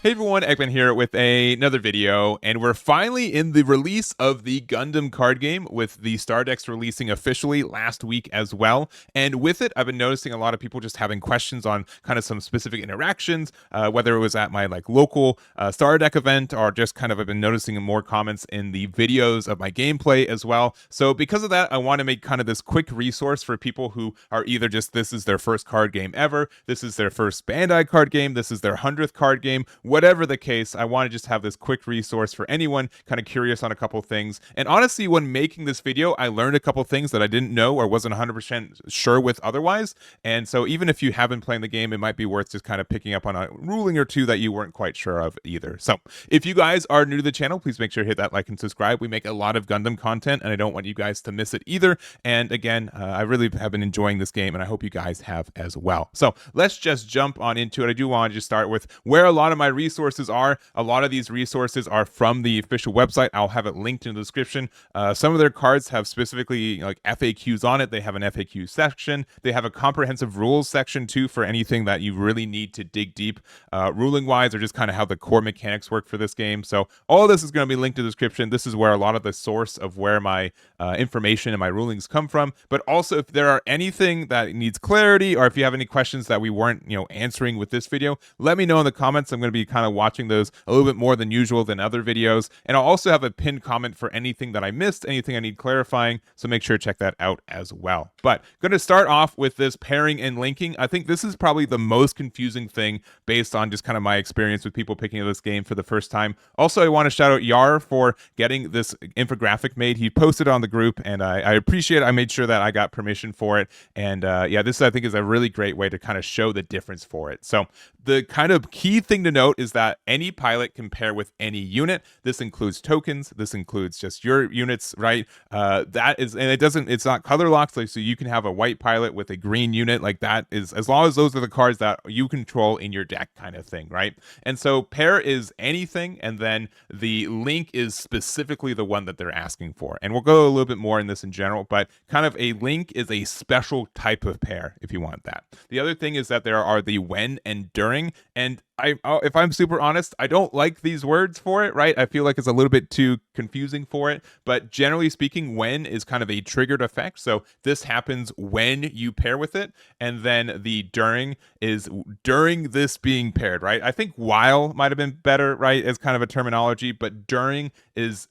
Hey everyone, Eggman here with another video, and we're finally in the release of the Gundam card game, with the Star Decks releasing officially last week as well. And with it, I've been noticing a lot of people just having questions on kind of some specific interactions, whether it was at my local Star Deck event, or just kind of I've been noticing more comments in the videos of my gameplay as well. So because of that, I want to make kind of this quick resource for people who are either just this is their first card game ever, this is their first Bandai card game, this is their 100th card game. Whatever the case, I want to just have this quick resource for anyone kind of curious on a couple things. And honestly, when making this video, I learned a couple things that I didn't know or wasn't 100% sure with otherwise. And so even if you have been playing the game, it might be worth just kind of picking up on a ruling or two that you weren't quite sure of either. So if you guys are new to the channel, please make sure to hit that like and subscribe. We make a lot of Gundam content, and I don't want you guys to miss it either. And again, I really have been enjoying this game, and I hope you guys have as well. So let's just jump on into it. I do want to just start with where a lot of my resources are. A lot of these resources are from the official website. I'll have it linked in the description. Some of their cards have specifically FAQs on it. They have an FAQ section. They have a comprehensive rules section too for anything that you really need to dig deep ruling wise, or just kind of how the core mechanics work for this game. So all of this is going to be linked in the description. This is where a lot of the source of where my information and my rulings come from. But also, if there are anything that needs clarity, or if you have any questions that we weren't answering with this video, let me know in the comments. I'm going to be kind of watching those a little bit more than usual than other videos. And I'll also have a pinned comment for anything that I missed, anything I need clarifying. So make sure to check that out as well. But going to start off with this pairing and linking. I think this is probably the most confusing thing based on just kind of my experience with people picking up this game for the first time. Also, I want to shout out Yair for getting this infographic made. He posted on the group, and I appreciate it. I made sure that I got permission for it. And yeah, this I think is a really great way to kind of show the difference for it. So the kind of key thing to note is that any pilot can pair with any unit. This includes tokens. This includes just your units, right? That is, and it's not color locked. So you can have a white pilot with a green unit. Like that is, as long as those are the cards that you control in your deck kind of thing, right? And so pair is anything. And then the link is specifically the one that they're asking for. And we'll go a little bit more in this in general, but kind of a link is a special type of pair if you want that. The other thing is that there are the when and during. And if I'm super honest, I don't like these words for it, right? I feel like it's a little bit too confusing for it. But generally speaking, when is kind of a triggered effect. So this happens when you pair with it. And then the during is during this being paired, right? I think while might have been better, right, as kind of a terminology. But during is,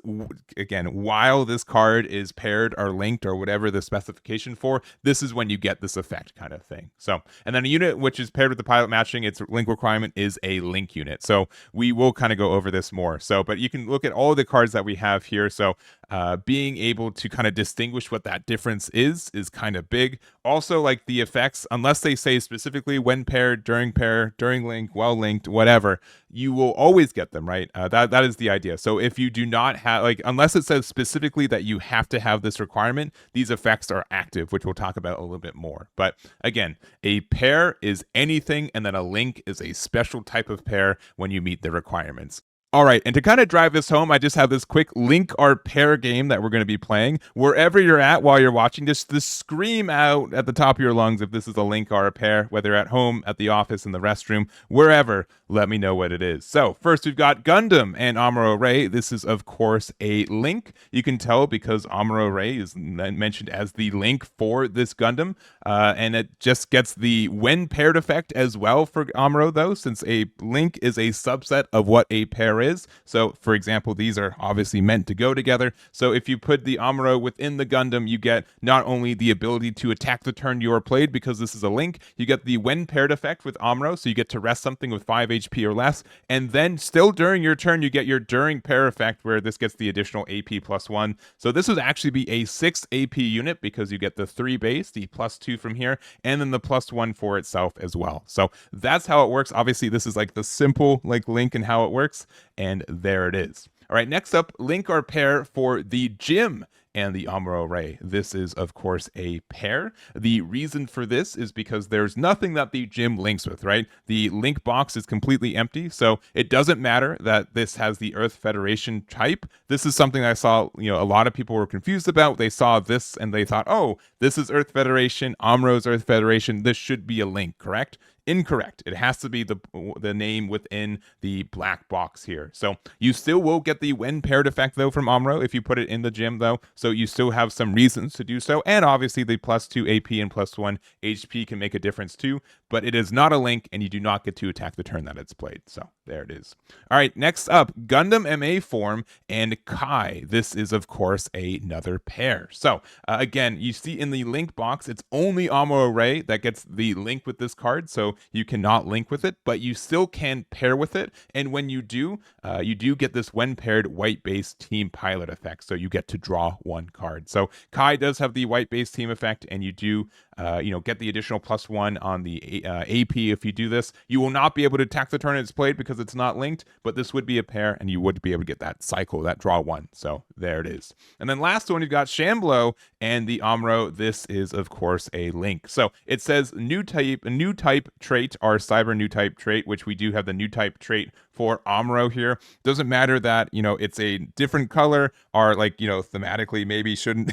again, while this card is paired or linked or whatever the specification for, this is when you get this effect kind of thing. So, and then a unit which is paired with the pilot matching, its link requirement is a link unit. So we will kind of go over this more. So, but you can look at all the cards that we have here. So being able to kind of distinguish what that difference is kind of big. Also, like the effects, unless they say specifically when paired, during link, while linked, whatever, you will always get them, right? That is the idea. So if you do not have, unless it says specifically that you have to have this requirement, these effects are active, which we'll talk about a little bit more. But again, a pair is anything, and then a link is a special type of pair when you meet the requirements. All right, and to kind of drive this home, I just have this quick link or pair game that we're going to be playing. Wherever you're at while you're watching, just scream out at the top of your lungs if this is a link or a pair, whether at home, at the office, in the restroom, wherever, let me know what it is. So first we've got Gundam and Aandroidd. This is, of course, a link. You can tell because Aandroidd is mentioned as the link for this Gundam, and it just gets the when paired effect as well for Aandroidd, though, since a link is a subset of what a pair is. So for example, these are obviously meant to go together. So if you put the Aandroidd within the Gundam, you get not only the ability to attack the turn you are played because this is a link, you get the when paired effect with Aandroidd, so you get to rest something with 5 HP or less, and then still during your turn you get your during pair effect, where this gets the additional AP +1. So this would actually be a 6 AP unit because you get the 3 base, the +2 from here, and then the +1 for itself as well. So that's how it works. Obviously this is like the simple link and how it works. And there it is. All right, next up, link or pair for the gym and the Aandroidd. This is, of course, a pair. The reason for this is because there's nothing that the gym links with, right? The link box is completely empty, so it doesn't matter that this has the Earth Federation type. This is something I saw, a lot of people were confused about. They saw this and they thought, oh, this is Earth Federation, Aandroid's Earth Federation, this should be a link, correct? Incorrect. It has to be the name within the black box here. So you still will get the when paired effect though from Amro if you put it in the gym though. So you still have some reasons to do so. And obviously the +2 AP and +1 HP can make a difference too. But it is not a link, and you do not get to attack the turn that it's played. So there it is. All right, next up, Gundam MA form and Kai. This is, of course, another pair. So again, you see in the link box, it's only Amuro Ray that gets the link with this card. So you cannot link with it, but you still can pair with it. And when you do get this when paired white-based team pilot effect. So you get to draw one card. So Kai does have the white-based team effect, and you do get the additional +1 on the AP if you do this. You will not be able to attack the turn it's played because it's not linked, but this would be a pair, and you would be able to get that cycle, that draw one. So there it is. And then last one, you've got Shamblo and the Amro. This is, of course, a link. So it says new type trait, our cyber new type trait, which we do have the new type trait for Amro here. Doesn't matter that, it's a different color or thematically maybe shouldn't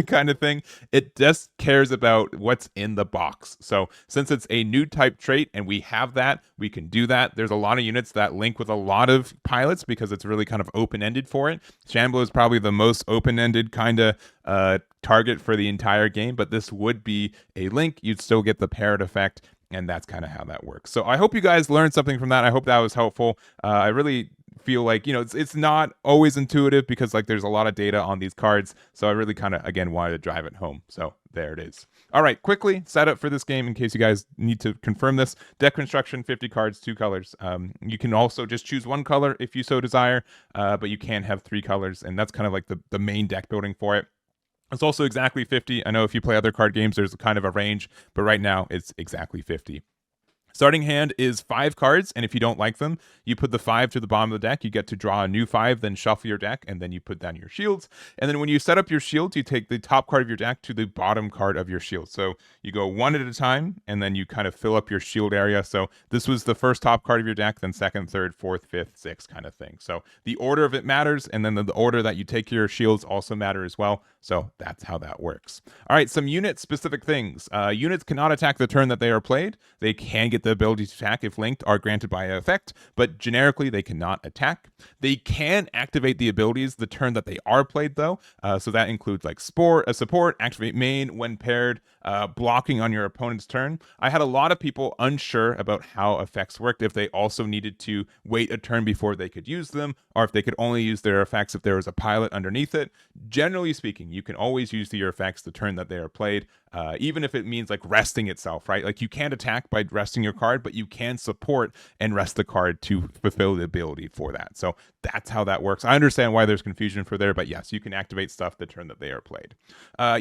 kind of thing. It just cares about what's in the box. So since it's a new type trait and we have that, we can do that. There's a lot of units that link with a lot of pilots because it's really kind of open-ended for it. Shamblo is probably the most open-ended kind of target for the entire game, but this would be a link. You'd still get the parrot effect, and that's kind of how that works. So I hope you guys learned something from that. I hope that was helpful. I really feel like, it's not always intuitive because there's a lot of data on these cards. So I really kind of, again, wanted to drive it home. So there it is. All right, quickly setup for this game in case you guys need to confirm this. Deck construction, 50 cards, 2 colors. You can also just choose one color if you so desire, but you can have 3 colors, and that's kind of like the main deck building for it. It's also exactly 50. I know if you play other card games, there's kind of a range, but right now it's exactly 50. Starting hand is 5 cards, and if you don't like them, you put the 5 to the bottom of the deck. You get to draw a new 5, then shuffle your deck, and then you put down your shields. And then when you set up your shields, you take the top card of your deck to the bottom card of your shield. So you go one at a time, and then you kind of fill up your shield area. So this was the first top card of your deck, then second, third, fourth, fifth, sixth kind of thing. So the order of it matters, and then the order that you take your shields also matter as well. So that's how that works. All right, some unit-specific things. Units cannot attack the turn that they are played. They can get the ability to attack if linked are granted by an effect, but generically they cannot attack. They can activate the abilities the turn that they are played though. So that includes support, activate main when paired, blocking on your opponent's turn. I had a lot of people unsure about how effects worked, if they also needed to wait a turn before they could use them, or if they could only use their effects if there was a pilot underneath it. Generally speaking, you can always use your effects the turn that they are played, even if it means resting itself, right? You can't attack by resting your card, but you can support and rest the card to fulfill the ability for that. So that's how that works. I understand why there's confusion for there, but yes, you can activate stuff the turn that they are played.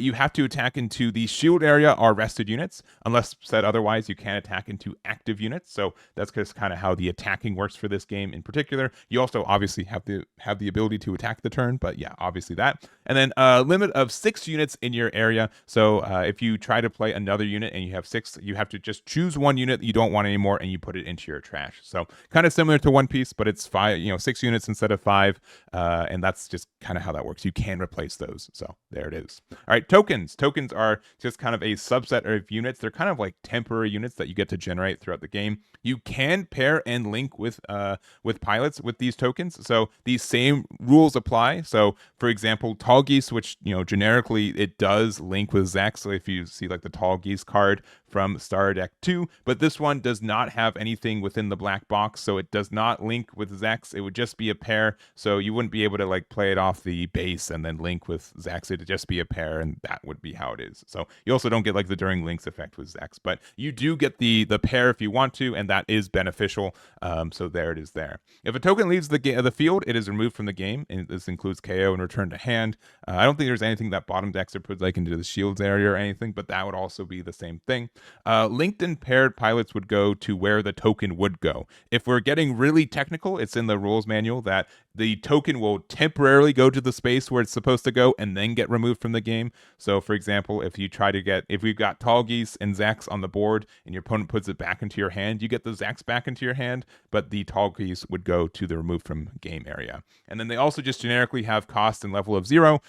You have to attack into the shield area or rested units. Unless said otherwise, you can attack into active units. So that's just kind of how the attacking works for this game in particular. You also obviously have the ability to attack the turn, but yeah, obviously that. And then a limit of 6 units in your area. So if you try to play another unit and you have 6, you have to just choose one unit that you don't want anymore and you put it into your trash. So kind of similar to One Piece, but it's 6 units instead of 5, and that's just kind of how that works. You can replace those. So there it is. All right, tokens. Tokens are just kind of a subset of units. They're kind of like temporary units that you get to generate throughout the game. You can pair and link with pilots with these tokens. So these same rules apply. So for example, Tall Geese, which generically it does link with Zax. So if you see the Tall Geese card from Star Deck 2, but this one does not have anything within the black box, so it does not link with Zax. It would just be a pair, so you wouldn't be able to play it off the base and then link with Zax. It'd just be a pair, and that would be how it is. So you also don't get the during links effect with Zax, but you do get the pair if you want to, and that is beneficial. So there it is there. If a token leaves the field, it is removed from the game, and this includes KO and return to hand. I don't think there's anything that bottom decks are put into the shields area or anything, but that would also be the same thing. Linked and paired pilots would go to where the token would go. If we're getting really technical, it's in the rules manual that the token will temporarily go to the space where it's supposed to go and then get removed from the game. So, for example, if we've got Tall Geese and Zax on the board and your opponent puts it back into your hand, you get the Zax back into your hand, but the Tall Geese would go to the remove from game area. And then they also just generically have cost and level of 0,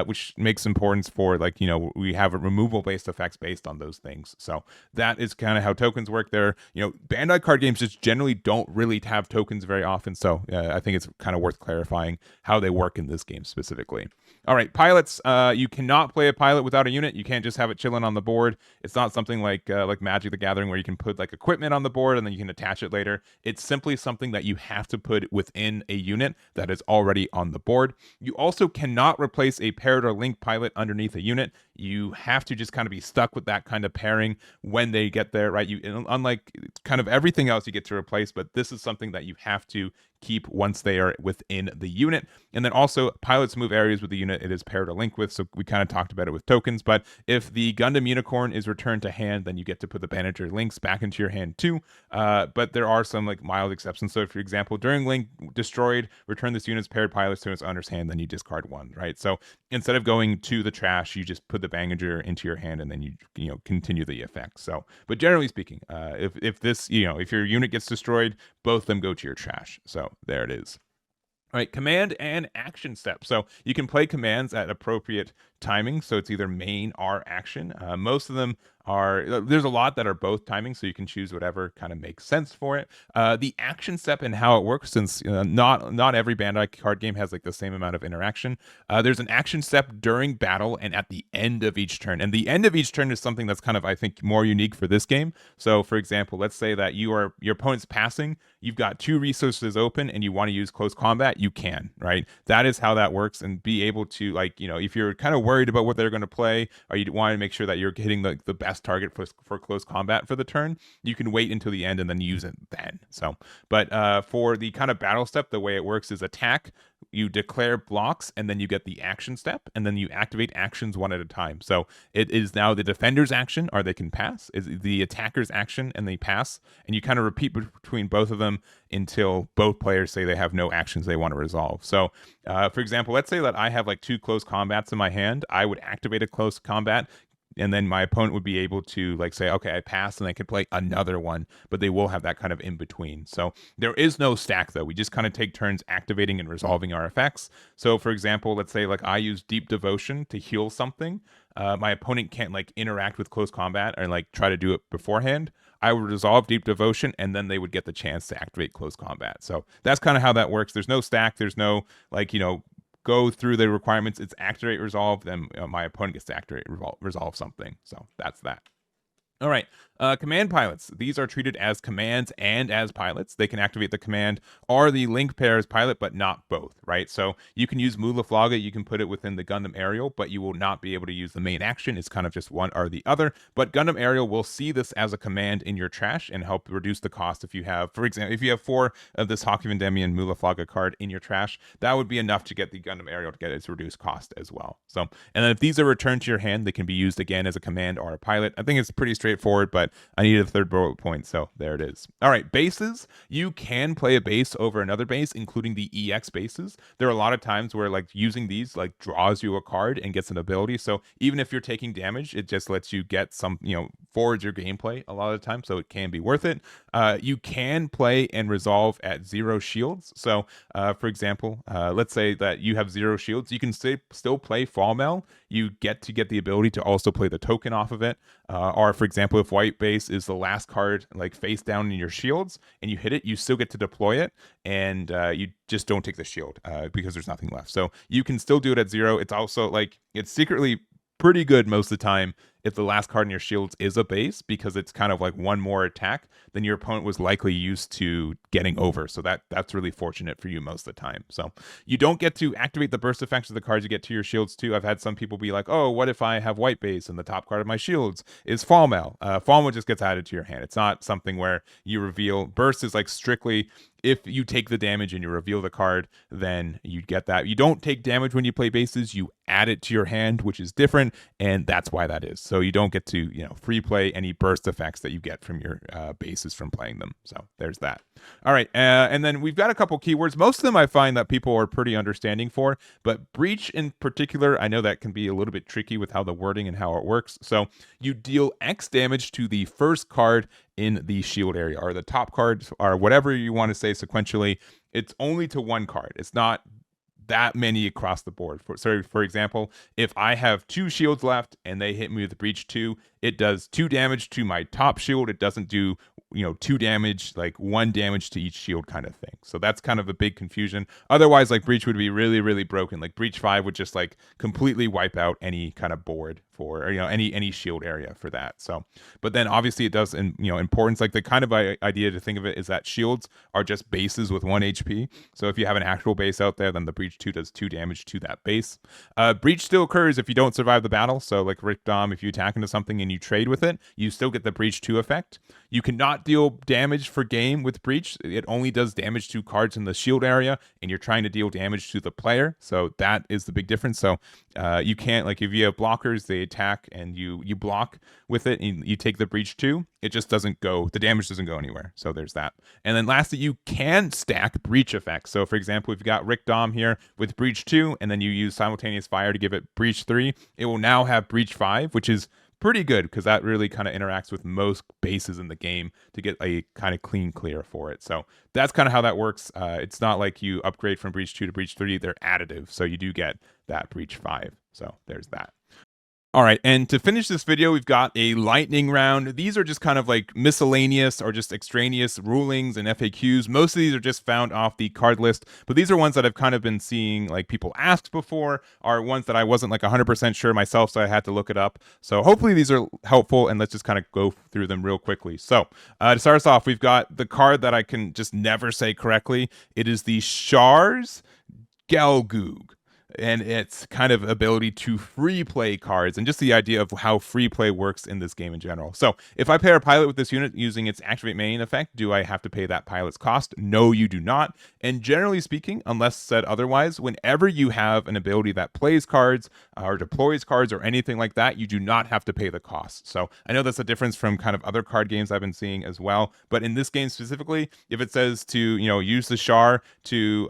which makes importance for, like, we have a removal based effects based on those things. So that is kind of how tokens work there. Bandai card games just generally don't really have tokens very often. So I think it's kind of worth clarifying how they work in this game specifically. All right, pilots. You cannot play a pilot without a unit. You can't just have it chilling on the board. It's not something like Magic the Gathering where you can put like equipment on the board and then you can attach it later. It's simply something that you have to put within a unit that is already on the board. You also cannot replace a paired or linked pilot underneath a unit. You have to just kind of be stuck with that kind of pairing when they get there, right? Unlike kind of everything else you get to replace, but this is something that you have to keep once they are within the unit. And then also pilots move areas with the unit it is paired or linked with. So we kind of talked about it with tokens, but if the Gundam Unicorn is returned to hand, then you get to put the Bandager links back into your hand too. But there are some like mild exceptions. So for example, during link destroyed, return this unit's paired pilots to its owner's hand, then you discard one, right? So instead of going to the trash, you just put the Bandager into your hand and then you continue the effect. So, but generally speaking, if your unit gets destroyed, both of them go to your trash. So there it is. All right, command and action step. So you can play commands at appropriate timing. So it's either main or action. Most of them there's a lot that are both timing, so you can choose whatever kind of makes sense for it. The action step and how it works, since not every Bandai card game has like the same amount of interaction. There's an action step during battle and at the end of each turn. And the end of each turn is something that's kind of, I think, more unique for this game. So for example, let's say that your opponent's passing, you've got 2 resources open and you want to use close combat, you can, right? That is how that works, and be able to, like, if you're kind of worried about what they're going to play, or you want to make sure that you're hitting the best target for close combat for the turn, you can wait until the end and then use it then. So, but for the kind of battle step, the way it works is attack, you declare blocks, and then you get the action step, and then you activate actions one at a time. So it is now the defender's action, or they can pass, is the attacker's action, and they pass, and you kind of repeat between both of them until both players say they have no actions they want to resolve. So for example, let's say that I have like 2 close combats in my hand. I would activate a close combat, and then my opponent would be able to like say, okay, I passed, and I could play another one, but they will have that kind of in between. So there is no stack though. We just kind of take turns activating and resolving our effects. So for example, let's say like I use Deep Devotion to heal something. My opponent can't like interact with close combat or like try to do it beforehand. I would resolve Deep Devotion, and then they would get the chance to activate close combat. So that's kind of how that works. There's no stack. There's no like, go through the requirements. It's activate, resolve, then my opponent gets to activate, resolve something. So that's that. All right, command pilots. These are treated as commands and as pilots. They can activate the command or the link pair as pilot, but not both, right? So you can use Mulaflaga, you can put it within the Gundam Aerial, but you will not be able to use the main action. It's kind of just one or the other. But Gundam Aerial will see this as a command in your trash and help reduce the cost. If you have, for example, if you have 4 of this Hockey Vendemian Mulaflaga card in your trash, that would be enough to get the Gundam Aerial to get its reduced cost as well. So, and then if these are returned to your hand, they can be used again as a command or a pilot. I think it's pretty straightforward, but I needed a 3rd bullet point, so there it is. All right, bases. You can play a base over another base, including the EX bases. There are a lot of times where like using these like draws you a card and gets an ability. So even if you're taking damage, it just lets you get some, forwards your gameplay a lot of the time, so it can be worth it. You can play and resolve at 0 shields. So for example, let's say that you have 0 shields, you can still play Fall Mail. You get the ability to also play the token off of it. Or for example, if white base is the last card like face down in your shields and you hit it, you still get to deploy it, and you just don't take the shield because there's nothing left. So you can still do it at 0. It's also like, it's secretly pretty good most of the time if the last card in your shields is a base, because it's kind of like one more attack than your opponent was likely used to getting over. So that's really fortunate for you most of the time. So you don't get to activate the burst effects of the cards you get to your shields too. I've had some people be like, oh, what if I have white base and the top card of my shields is Fall Mail? Fall Mail just gets added to your hand. It's not something where you reveal. Burst is like strictly if you take the damage and you reveal the card, then you get that. You don't take damage when you play bases. You add it to your hand, which is different, and that's why that is. so you don't get to free play any burst effects that you get from your bases from playing them. So there's that. All right, and then we've got a couple keywords. Most of them I find that people are pretty understanding for, but breach in particular, I know that can be a little bit tricky with how the wording and how it works. So you deal X damage to the first card in the shield area, or the top card, or whatever you want to say sequentially. It's only to one card. It's not that many across the board. For example, if I have 2 shields left and they hit me with breach 2, it does 2 damage to my top shield. It doesn't do 2 damage, like 1 damage to each shield kind of thing. So that's kind of a big confusion. Otherwise, like breach would be really, really broken. Like breach 5 would just like completely wipe out any kind of board for, or any shield area for that. So, but then obviously it does importance. Like the kind of idea to think of it is that shields are just bases with 1 HP. So if you have an actual base out there, then the breach 2 does 2 damage to that base. Breach still occurs if you don't survive the battle. So like Rick Dom, if you attack into something and you trade with it, you still get the breach 2 effect. You cannot deal damage for game with breach. It only does damage to cards in the shield area, and you're trying to deal damage to the player. So that is the big difference. So you can't, like if you have blockers, they attack and you block with it and you take the breach 2, it just doesn't go, the damage doesn't go anywhere. So there's that. And then lastly, you can stack breach effects. So for example, if you've got Rick Dom here with breach 2 and then you use simultaneous fire to give it breach 3, it will now have breach 5, which is pretty good because that really kind of interacts with most bases in the game to get a kind of clean clear for it. So that's kind of how that works. It's not like you upgrade from breach 2 to breach 3. They're additive. So you do get that breach 5. So there's that. All right, and to finish this video, we've got a lightning round. These are just kind of like miscellaneous or just extraneous rulings and FAQs. Most of these are just found off the card list, but these are ones that I've kind of been seeing like people asked before, are ones that I wasn't like 100% sure myself, so I had to look it up. So hopefully these are helpful, and let's just kind of go through them real quickly. So to start us off, we've got the card that I can just never say correctly. It is the Shars Gelgoog. And its kind of ability to free play cards, and just the idea of how free play works in this game in general. So if I pair a pilot with this unit using its activate main effect, do I have to pay that pilot's cost? No, you do not. And generally speaking, unless said otherwise, whenever you have an ability that plays cards or deploys cards or anything like that, you do not have to pay the cost. So I know that's a difference from kind of other card games I've been seeing as well, but in this game specifically, if it says to use the Char to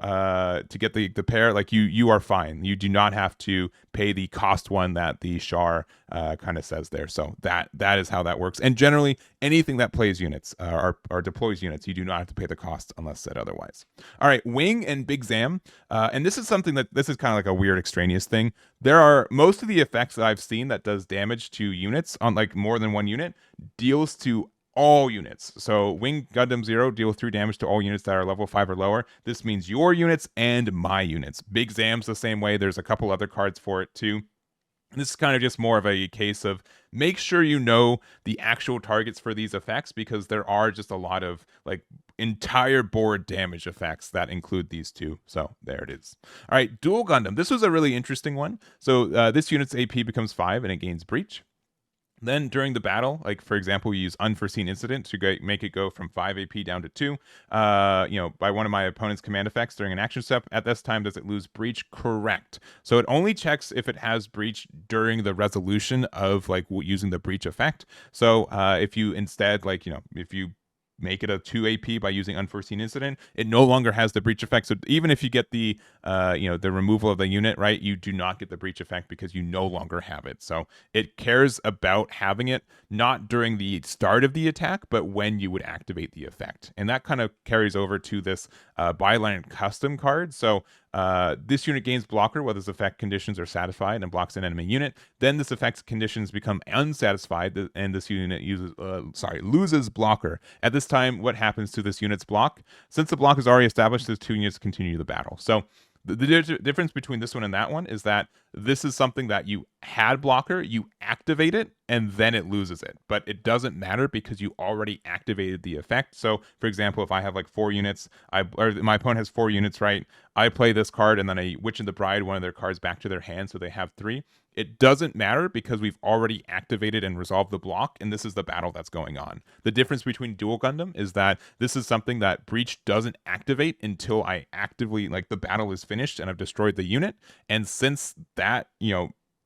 get the pair, like you are fine. You do not have to pay the cost one that the Char kind of says there. So that is how that works. And generally, anything that plays units or deploys units, you do not have to pay the cost unless said otherwise. All right, Wing and Big Zam. And this is something this is kind of like a weird extraneous thing. There are most of the effects that I've seen that does damage to units on like more than one unit deals to all units. So Wing Gundam 0 deal 3 damage to all units that are level 5 or lower. This means your units and my units. Big Zam's the same way. There's a couple other cards for it too. This is kind of just more of a case of make sure you know the actual targets for these effects, because there are just a lot of like entire board damage effects that include these two. So there it is. All right, Dual Gundam. This was a really interesting one. So this unit's AP becomes 5 and it gains breach. Then during the battle, like for example, we use Unforeseen Incident to make it go from 5 AP down to 2. By one of my opponent's command effects during an action step. At this time, does it lose breach? Correct. So it only checks if it has breach during the resolution of like using the breach effect. So if you instead if you make it a 2 AP by using Unforeseen Incident, it no longer has the breach effect. So even if you get the the removal of the unit, right, you do not get the breach effect because you no longer have it. So it cares about having it not during the start of the attack, but when you would activate the effect. And that kind of carries over to this Byline Custom card. So this unit gains blocker while this effect conditions are satisfied and blocks an enemy unit. Then this effect's conditions become unsatisfied and this unit loses blocker. At this time, what happens to this unit's block? Since the block is already established, those 2 units continue the battle. So the difference between this one and that one is that this is something that you had blocker, you activate it, and then it loses it. But it doesn't matter because you already activated the effect. So, for example, if I have like 4 units, my opponent has 4 units, right? I play this card, and then I Witch and the Bride one of their cards back to their hand, so they have 3. It doesn't matter because we've already activated and resolved the block, and this is the battle that's going on. The difference between Dual Gundam is that this is something that Breach doesn't activate until I actively, like the battle is finished and I've destroyed the unit. And since that,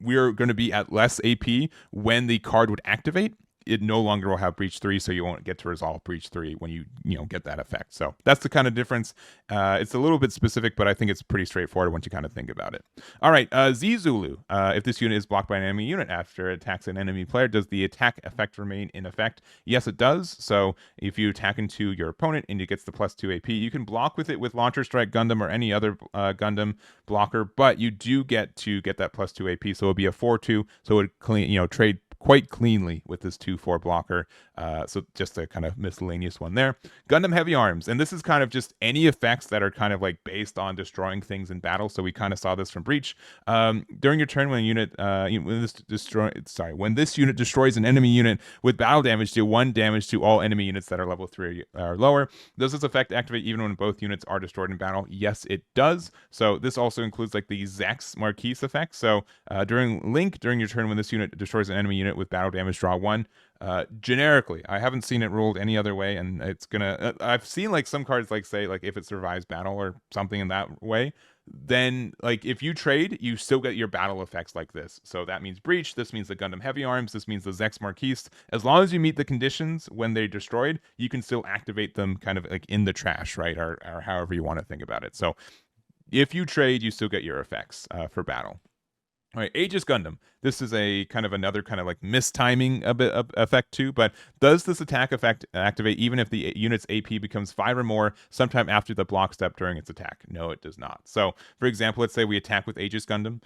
we're going to be at less AP when the card would activate. It no longer will have breach 3, so you won't get to resolve breach 3 when you get that effect. So that's the kind of difference. It's a little bit specific, but I think it's pretty straightforward once you kind of think about it. All right, Z Zulu. If this unit is blocked by an enemy unit after it attacks an enemy player, does the attack effect remain in effect? Yes, it does. So if you attack into your opponent and it gets the +2 AP, you can block with it with Launcher Strike Gundam or any other Gundam blocker, but you do get to get that +2 AP, so it'll be a 4/2. So it would trade quite cleanly with this 2/4 blocker. So just a kind of miscellaneous one there. Gundam Heavy Arms, and this is kind of just any effects that are kind of like based on destroying things in battle. So we kind of saw this from Breach. During your turn, when a unit when this unit destroys an enemy unit with battle damage, deal 1 damage to all enemy units that are level 3 or lower. Does this effect activate even when both units are destroyed in battle? Yes, it does. So this also includes like the Zex Marquise effect. So during your turn, when this unit destroys an enemy unit with battle damage, draw 1. Generically, I haven't seen it ruled any other way, and it's gonna I've seen like some cards like say like if it survives battle or something in that way, then like if you trade, you still get your battle effects like this. So that means Breach, this means the Gundam Heavy Arms, this means the Zex Marquise. As long as you meet the conditions when they're destroyed, you can still activate them kind of like in the trash, right? Or however you want to think about it. So if you trade, you still get your effects for battle. All right, Aegis Gundam. This is a kind of another kind of like mistiming a bit of effect too, but does this attack effect activate even if the unit's AP becomes 5 or more sometime after the block step during its attack? No, it does not. So, for example, let's say we attack with Aegis Gundam.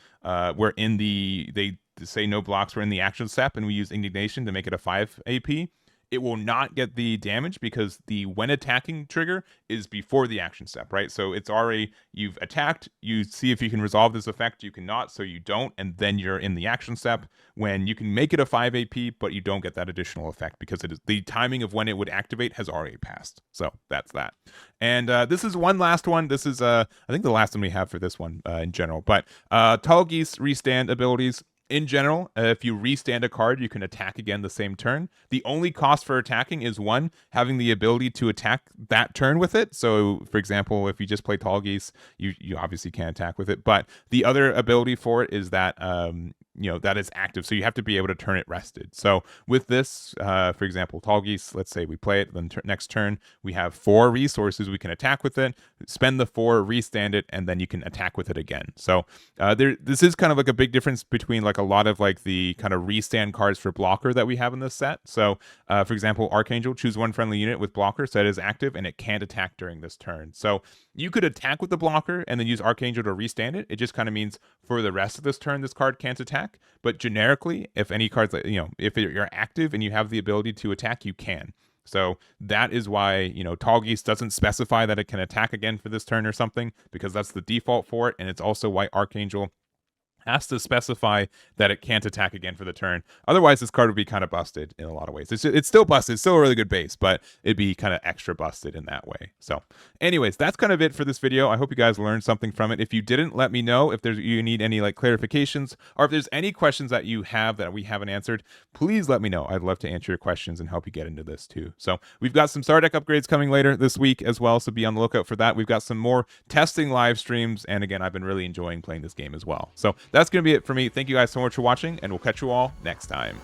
We're in they say no blocks, we're in the action step, and we use Indignation to make it a 5 AP. It will not get the damage because the when attacking trigger is before the action step, right? So it's already, you've attacked, you see if you can resolve this effect, you cannot, so you don't, and then you're in the action step when you can make it a 5 AP, but you don't get that additional effect because it is the timing of when it would activate has already passed. So that's that. And this is one last one. This is, I think the last one we have for this one in general, but Tall Geese restand abilities. In general, if you restand a card, you can attack again the same turn. The only cost for attacking is 1, having the ability to attack that turn with it. So, for example, if you just play Tall Geese, you obviously can't attack with it. But the other ability for it is that that is active, so you have to be able to turn it rested. So with this, for example, Tall Geese, let's say we play it, then next turn we have 4 resources we can attack with it, spend the 4, restand it, and then you can attack with it again. So this is kind of like a big difference between like a lot of like the kind of restand cards for blocker that we have in this set. So for example, Archangel, choose 1 friendly unit with blocker, so it is active and it can't attack during this turn. So you could attack with the blocker and then use Archangel to restand it. It just kind of means for the rest of this turn, this card can't attack. But generically, if any cards, if you're active and you have the ability to attack, you can. So that is why, Tall Geese doesn't specify that it can attack again for this turn or something, because that's the default for it. And it's also why Archangel has to specify that it can't attack again for the turn. Otherwise, this card would be kind of busted in a lot of ways. It's still busted. It's still a really good base, but it'd be kind of extra busted in that way. So anyways, that's kind of it for this video. I hope you guys learned something from it. If you didn't, let me know. If you need any like clarifications, or if there's any questions that you have that we haven't answered, please let me know. I'd love to answer your questions and help you get into this too. So we've got some star deck upgrades coming later this week as well, so be on the lookout for that. We've got some more testing live streams, and again, I've been really enjoying playing this game as well. So that's going to be it for me. Thank you guys so much for watching, and we'll catch you all next time.